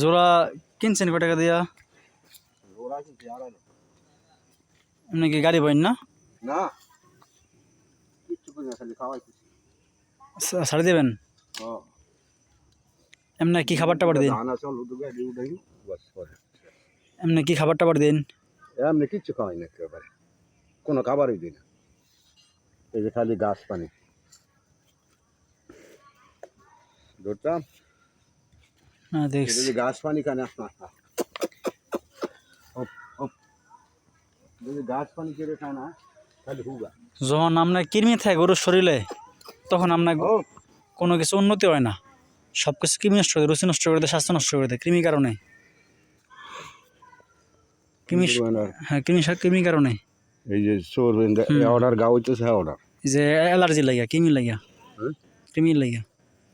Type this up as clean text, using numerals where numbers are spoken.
জোড়া কিনছেন কয় টাকা দিয়া? এমনি কি গাড়ি বইন না? না কিচ্ছু করি না, খালি খাওয়াইতেছি। ছাড়ি দেবেন? এমনি কি খাবার টাবার দিন? ধান আছে গাড়ি উঠাই বাস করে। এমনি কি খাবার টাবার দিন? এমনি কিচ্ছু খাওয়াই না একেবারে, কোনো খাবারই দিই না। এই যে খালি ঘাস পানি ধরতাম, দেখছি ঘাস পানি খানে যদি ঘাস পানি কেড়ে খায় না খালি হুগা। যখন আপনার কৃমি থাকে গরুর শরীরে তখন আপনার কোনো কিছু উন্নতি হয় না, সব কিছু কৃমি নষ্ট করে দেয়, রুচি নষ্ট করে দেয়, স্বাস্থ্য নষ্ট করে দেয় কৃমির কারণে। হ্যাঁ কৃমির কারণে। এই যে সোর অর্ডার গা হইতেছে অর্ডার, যে অ্যালার্জি লাগিয়া কৃমি লাগিয়া, কৃমির লাগিয়া।